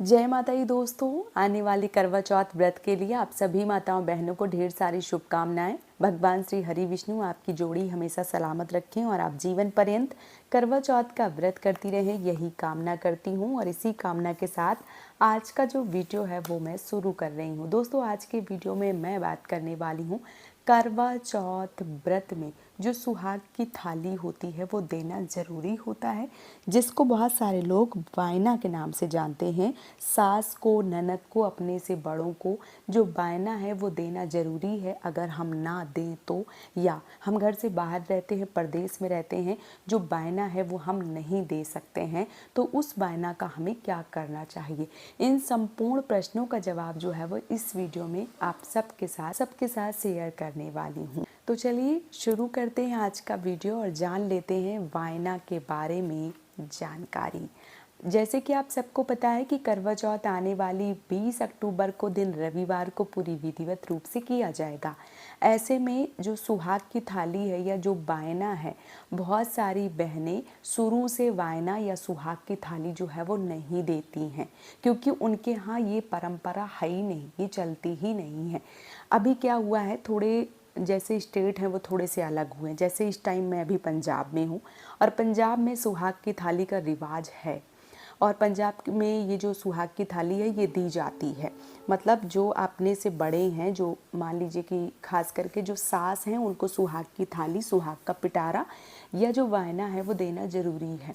जय माता दी दोस्तों। आने वाली करवा चौथ व्रत के लिए आप सभी माताओं बहनों को ढेर सारी शुभकामनाएं। भगवान श्री हरि विष्णु आपकी जोड़ी हमेशा सलामत रखें और आप जीवन पर्यंत करवा चौथ का व्रत करती रहें, यही कामना करती हूं। और इसी कामना के साथ आज का जो वीडियो है वो मैं शुरू कर रही हूं। दोस्तों, आज के वीडियो में मैं बात करने वाली हूँ करवा चौथ व्रत में जो सुहाग की थाली होती है वो देना ज़रूरी होता है, जिसको बहुत सारे लोग वायना के नाम से जानते हैं। सास को, ननद को, अपने से बड़ों को जो वायना है वो देना ज़रूरी है। अगर हम ना दें तो, या हम घर से बाहर रहते हैं, परदेश में रहते हैं, जो वायना है वो हम नहीं दे सकते हैं, तो उस वायना का हमें क्या करना चाहिए, इन संपूर्ण प्रश्नों का जवाब जो है वो इस वीडियो में आप सबके साथ शेयर करने वाली हूँ। तो चलिए शुरू करते हैं आज का वीडियो और जान लेते हैं वायना के बारे में जानकारी। जैसे कि आप सबको पता है कि करवा चौथ आने वाली 20 अक्टूबर को दिन रविवार को पूरी विधिवत रूप से किया जाएगा। ऐसे में जो सुहाग की थाली है या जो वायना है, बहुत सारी बहनें शुरू से वायना या सुहाग की थाली जो है वो नहीं देती हैं, क्योंकि उनके यहाँ ये परंपरा है ही नहीं, ये चलती ही नहीं है। अभी क्या हुआ है, थोड़े जैसे स्टेट हैं वो थोड़े से अलग हुए हैं। जैसे इस टाइम मैं अभी पंजाब में हूँ और पंजाब में सुहाग की थाली का रिवाज है, और पंजाब में ये जो सुहाग की थाली है ये दी जाती है। मतलब जो अपने से बड़े हैं, जो मान लीजिए कि खास करके जो सास हैं, उनको सुहाग की थाली, सुहाग का पिटारा या जो वायना है वो देना ज़रूरी है।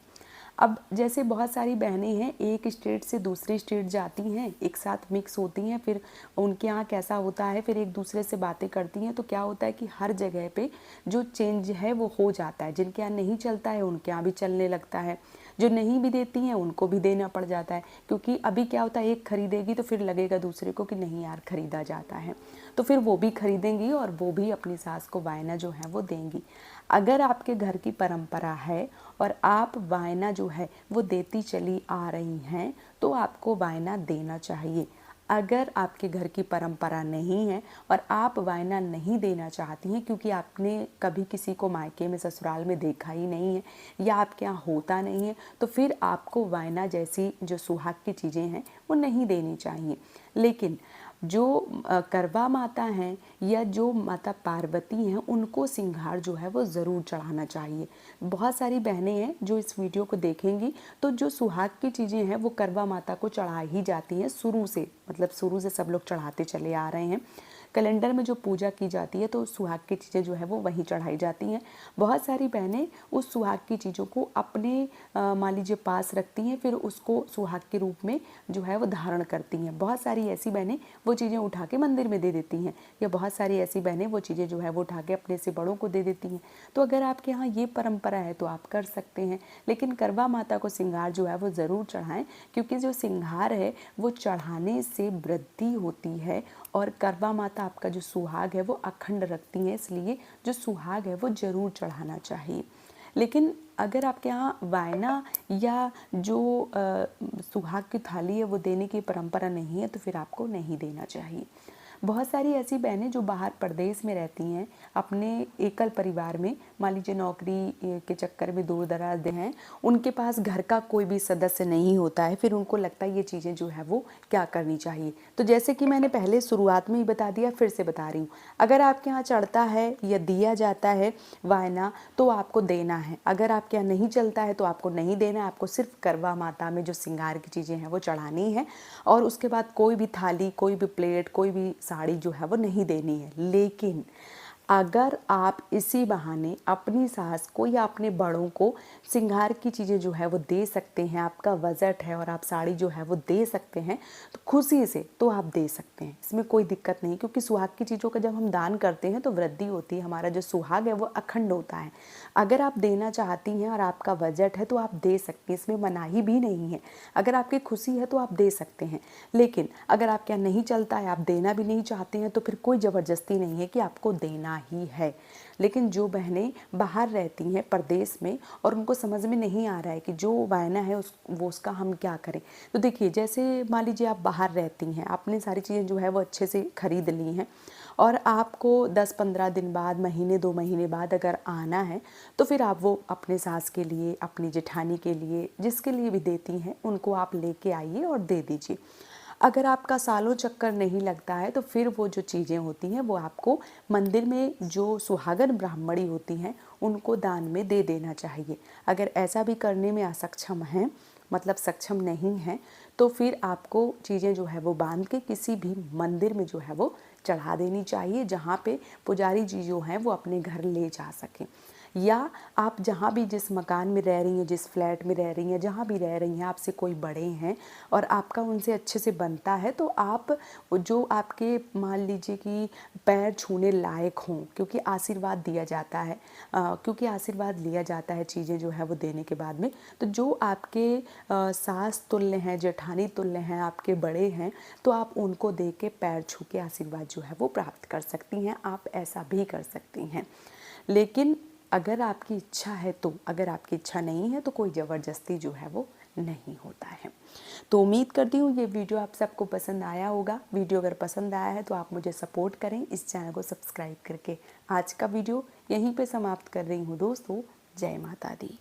अब जैसे बहुत सारी बहनें हैं, एक स्टेट से दूसरी स्टेट जाती हैं, एक साथ मिक्स होती हैं, फिर उनके यहाँ कैसा होता है, फिर एक दूसरे से बातें करती हैं, तो क्या होता है कि हर जगह पे जो चेंज है वो हो जाता है। जिनके यहाँ नहीं चलता है उनके यहाँ भी चलने लगता है, जो नहीं भी देती हैं उनको भी देना पड़ जाता है। क्योंकि अभी क्या होता है, एक खरीदेगी तो फिर लगेगा दूसरे को कि नहीं यार खरीदा जाता है, तो फिर वो भी खरीदेंगी और वो भी अपनी सास को वायना जो है वो देंगी। अगर आपके घर की परंपरा है और आप वायना जो है वो देती चली आ रही हैं, तो आपको वायना देना चाहिए। अगर आपके घर की परंपरा नहीं है और आप वायना नहीं देना चाहती हैं, क्योंकि आपने कभी किसी को मायके में, ससुराल में देखा ही नहीं है या आपके यहाँ होता नहीं है, तो फिर आपको वायना जैसी जो सुहाग की चीज़ें हैं वो नहीं देनी चाहिए। लेकिन जो करवा माता हैं या जो माता पार्वती हैं, उनको सिंघार जो है वो ज़रूर चढ़ाना चाहिए। बहुत सारी बहनें हैं जो इस वीडियो को देखेंगी, तो जो सुहाग की चीज़ें हैं वो करवा माता को चढ़ा ही जाती हैं शुरू से, मतलब शुरू से सब लोग चढ़ाते चले आ रहे हैं। कैलेंडर में जो पूजा की जाती है तो सुहाग की चीज़ें जो है वो वहीं चढ़ाई जाती हैं। बहुत सारी बहनें उस सुहाग की चीज़ों को अपने मान लीजिए पास रखती हैं, फिर उसको सुहाग के रूप में जो है वो धारण करती हैं। बहुत सारी ऐसी बहनें वो चीज़ें उठा के मंदिर में दे देती हैं, या बहुत सारी ऐसी बहनें वो चीज़ें जो है वो उठा के अपने से बड़ों को दे देती हैं। तो अगर आपके यहाँ ये परंपरा है तो आप कर सकते हैं, लेकिन करवा माता को सिंगार जो है वो ज़रूर चढ़ाएं, क्योंकि जो सिंगार है वो चढ़ाने से वृद्धि होती है और करवा माता आपका जो सुहाग है वो अखंड रखती हैं, इसलिए जो सुहाग है वो ज़रूर चढ़ाना चाहिए। लेकिन अगर आपके यहाँ वायना या जो सुहाग की थाली है वो देने की परंपरा नहीं है, तो फिर आपको नहीं देना चाहिए। बहुत सारी ऐसी बहनें जो बाहर प्रदेश में रहती हैं, अपने एकल परिवार में, मान लीजिए नौकरी के चक्कर में दूर दराज हैं, उनके पास घर का कोई भी सदस्य नहीं होता है, फिर उनको लगता है ये चीज़ें जो है वो क्या करनी चाहिए। तो जैसे कि मैंने पहले शुरुआत में ही बता दिया, फिर से बता रही हूँ, अगर आपके यहाँ चढ़ता है या दिया जाता है वायना तो आपको देना है। अगर आपके यहाँ नहीं चलता है तो आपको नहीं देना है, आपको सिर्फ करवा माता में जो श्रृंगार की चीज़ें हैं वो चढ़ानी है, और उसके बाद कोई भी थाली, कोई भी प्लेट, कोई भी साड़ी जो है वो नहीं देनी है। लेकिन अगर आप इसी बहाने अपनी सास को या अपने बड़ों को श्रृंगार की चीज़ें जो है वो दे सकते हैं, आपका बजट है और आप साड़ी जो है वो दे सकते हैं, तो खुशी से तो आप दे सकते हैं, इसमें कोई दिक्कत नहीं। क्योंकि सुहाग की चीज़ों का जब हम दान करते हैं तो वृद्धि होती है, हमारा जो सुहाग है वो अखंड होता है। अगर आप देना चाहती हैं और आपका बजट है तो आप दे सकती हैं, इसमें मनाही भी नहीं है। अगर आपकी खुशी है तो आप दे सकते हैं, लेकिन अगर आपके यहाँ नहीं चलता है, आप देना भी नहीं चाहते हैं, तो फिर कोई ज़बरदस्ती नहीं है कि आपको देना ही है। लेकिन जो बहनें बाहर रहती हैं प्रदेश में और उनको समझ में नहीं आ रहा है कि जो वायना है वो उसका हम क्या करें, तो देखिए, जैसे मान लीजिए आप बाहर रहती हैं, आपने सारी चीज़ें जो है वो अच्छे से खरीद ली हैं और आपको 10-15 दिन बाद, महीने 2 महीने बाद अगर आना है तो फिर आप वो अपने सास के लिए, अपनी जेठानी के लिए, जिसके लिए भी देती हैं उनको आप लेके आइए और दे दीजिए। अगर आपका सालों चक्कर नहीं लगता है तो फिर वो जो चीज़ें होती हैं वो आपको मंदिर में जो सुहागन ब्राह्मणी होती हैं उनको दान में दे देना चाहिए। अगर ऐसा भी करने में असक्षम हैं, मतलब सक्षम नहीं हैं, तो फिर आपको चीज़ें जो है वो बांध के किसी भी मंदिर में जो है वो चढ़ा देनी चाहिए, जहाँ पे पुजारी जी जो हैं वो अपने घर ले जा सकें। या आप जहाँ भी जिस मकान में रह रही हैं, जिस फ्लैट में रह रही हैं, जहाँ भी रह रही हैं, आपसे कोई बड़े हैं और आपका उनसे अच्छे से बनता है तो आप जो आपके मान लीजिए कि पैर छूने लायक हों, क्योंकि आशीर्वाद दिया जाता है, क्योंकि आशीर्वाद लिया जाता है चीज़ें जो है वो देने के बाद में, तो जो आपके सास तुल्य हैं, जेठानी तुल्य हैं, आपके बड़े हैं, तो आप उनको दे के पैर छू के आशीर्वाद जो है वो प्राप्त कर सकती हैं। आप ऐसा भी कर सकती हैं। लेकिन अगर आपकी इच्छा है तो, अगर आपकी इच्छा नहीं है तो कोई ज़बरदस्ती जो है वो नहीं होता है। तो उम्मीद करती हूँ ये वीडियो आप सबको पसंद आया होगा। वीडियो अगर पसंद आया है तो आप मुझे सपोर्ट करें इस चैनल को सब्सक्राइब करके। आज का वीडियो यहीं पे समाप्त कर रही हूँ दोस्तों। जय माता दी।